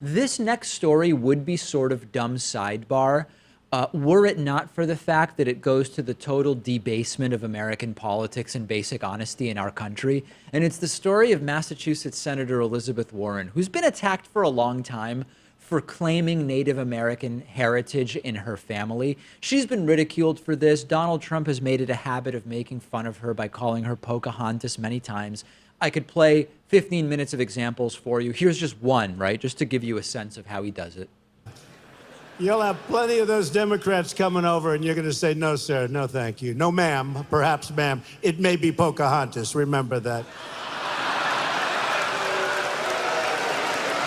This next story would be sort of dumb sidebar, were it not for the fact that it goes to the total debasement of American politics and basic honesty in our country. And it's the story of Massachusetts Senator Elizabeth Warren, who's been attacked for a long time for claiming Native American heritage in her family. She's been ridiculed for this. Donald Trump has made it a habit of making fun of her by calling her Pocahontas many times. I could play 15 minutes of examples for you. Here's just one, right? Just to give you a sense of how he does it. You'll have plenty of those Democrats coming over, and you're going to say, no, sir, no, thank you. No, ma'am, perhaps, ma'am. It may be Pocahontas. Remember that.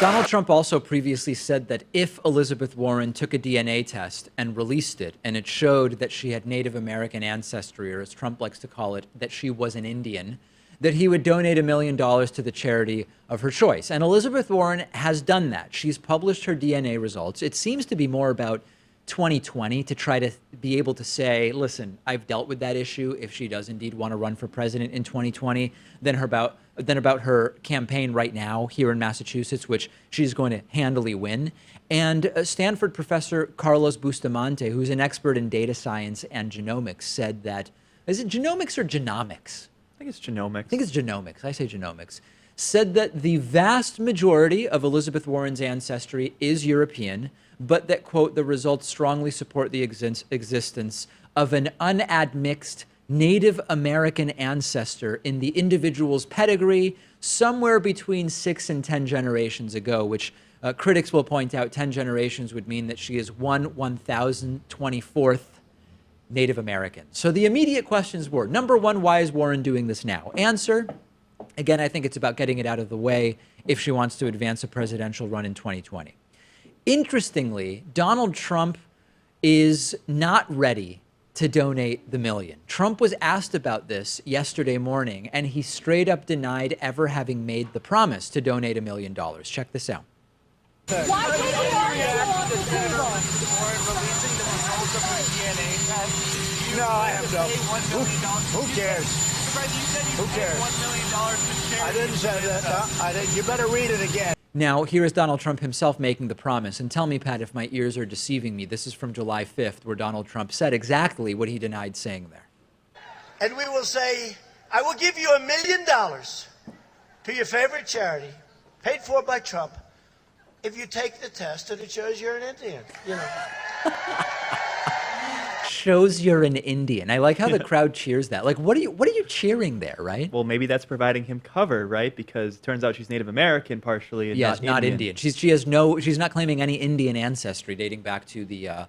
Donald Trump also previously said that if Elizabeth Warren took a DNA test and released it, and it showed that she had Native American ancestry, or as Trump likes to call it, that she was an Indian, that he would donate $1 million to the charity of her choice. And Elizabeth Warren has done that. She's published her DNA results. It seems to be more about 2020 to try to be able to say, listen, I've dealt with that issue if she does indeed want to run for president in 2020, than about her campaign right now here in Massachusetts, which she's going to handily win. And Stanford professor Carlos Bustamante, who's an expert in data science and genomics, said that, is it genomics or genomics? I think it's genomics. I think it's genomics. I say genomics. Said that the vast majority of Elizabeth Warren's ancestry is European, but that, quote, the results strongly support the existence of an unadmixed Native American ancestor in the individual's pedigree somewhere between 6 and 10 generations ago, which critics will point out 10 generations would mean that she is 1,024th Native American. So the immediate questions were, number one, why is Warren doing this now? Answer, again, I think it's about getting it out of the way if she wants to advance a presidential run in 2020. Interestingly, Donald Trump is not ready to donate the $1 million. Trump was asked about this yesterday morning, and he straight up denied ever having made the promise to donate $1 million. Check this out. Why did you argue off the table? No, I have no. Who cares? Who cares? I didn't say that. I didn't. You better read it again. Now, here is Donald Trump himself making the promise. And tell me, Pat, if my ears are deceiving me. This is from July 5th, where Donald Trump said exactly what he denied saying there. And we will say, I will give you $1 million to your favorite charity, paid for by Trump, if you take the test and it shows you're an Indian. You know. Shows you're an Indian. I like how the crowd cheers that. Like, what are you cheering there, right? Well, maybe that's providing him cover, right? Because it turns out she's Native American partially, and yes, not Indian. She's not claiming any Indian ancestry dating back to the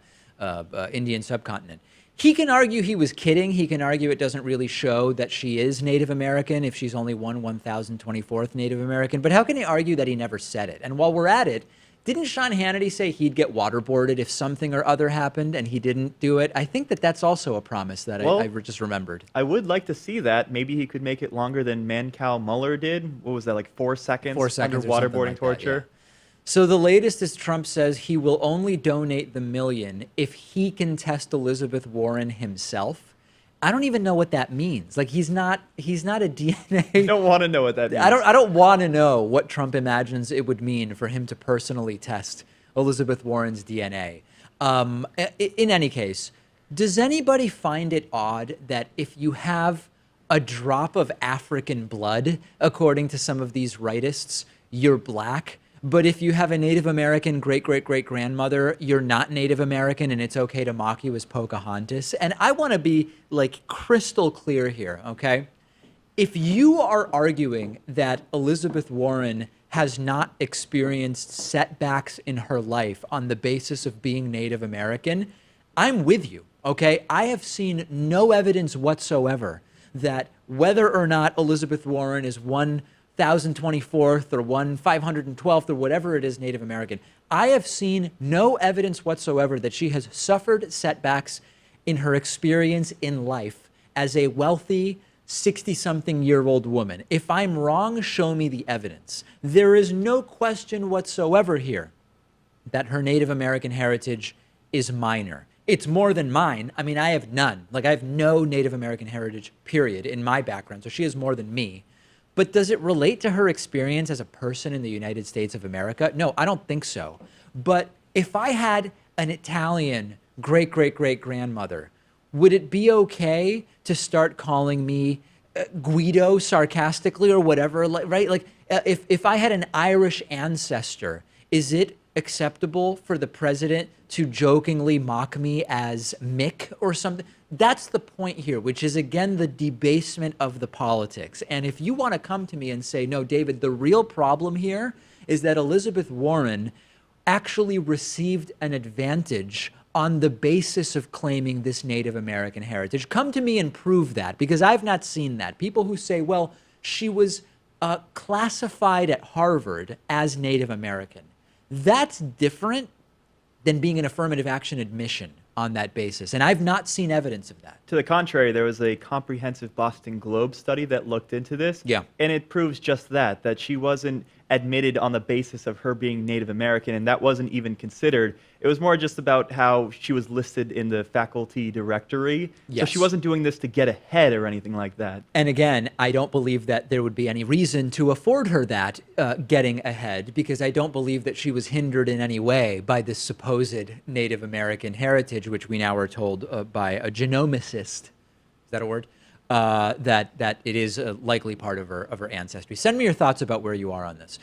Indian subcontinent. He can argue he was kidding. He can argue it doesn't really show that she is Native American if she's only 1,024th Native American. But how can he argue that he never said it? And while we're at it, didn't Sean Hannity say he'd get waterboarded if something or other happened and he didn't do it? I think that that's also a promise that I just remembered. I would like to see that. Maybe he could make it longer than Mancow Mueller did. What was that, like 4 seconds? 4 seconds under waterboarding like torture? That, yeah. So the latest is Trump says he will only donate the $1 million if he can test Elizabeth Warren himself. I don't even know what that means. Like, he's not a DNA. I don't want to know what that means. I don't want to know what Trump imagines it would mean for him to personally test Elizabeth Warren's DNA. In any case, does anybody find it odd that if you have a drop of African blood, according to some of these rightists, you're black? But if you have a Native American great-great-great-grandmother, you're not Native American and it's okay to mock you as Pocahontas. And I want to be like crystal clear here, okay? If you are arguing that Elizabeth Warren has not experienced setbacks in her life on the basis of being Native American, I'm with you, okay? I have seen no evidence whatsoever that whether or not Elizabeth Warren is 1,024th or 1,512th or whatever it is Native American, I have seen no evidence whatsoever that she has suffered setbacks in her experience in life as a wealthy 60-something-year-old woman. If I'm wrong, show me the evidence. There is no question whatsoever here that her Native American heritage is minor. It's more than mine. I mean, I have none. Like, I have no Native American heritage, period, in my background. So she has more than me. But does it relate to her experience as a person in the United States of America? No, I don't think so. But if I had an Italian great-great-great-grandmother, would it be okay to start calling me Guido sarcastically or whatever, right? Like if I had an Irish ancestor, is it acceptable for the president to jokingly mock me as Mick or something? That's the point here, which is, again, the debasement of the politics. And if you want to come to me and say, no, David, the real problem here is that Elizabeth Warren actually received an advantage on the basis of claiming this Native American heritage. Come to me and prove that, because I've not seen that. People who say, well, she was classified at Harvard as Native American. That's different than being an affirmative action admission on that basis. And I've not seen evidence of that. To the contrary, there was a comprehensive Boston Globe study that looked into this. Yeah. And it proves just that she wasn't admitted on the basis of her being Native American, and that wasn't even considered. It was more just about how she was listed in the faculty directory. Yes. So she wasn't doing this to get ahead or anything like that. And again, I don't believe that there would be any reason to afford her that getting ahead, because I don't believe that she was hindered in any way by this supposed Native American heritage, which we now are told by a genomicist, is that a word? That it is a likely part of her ancestry. Send me your thoughts about where you are on this.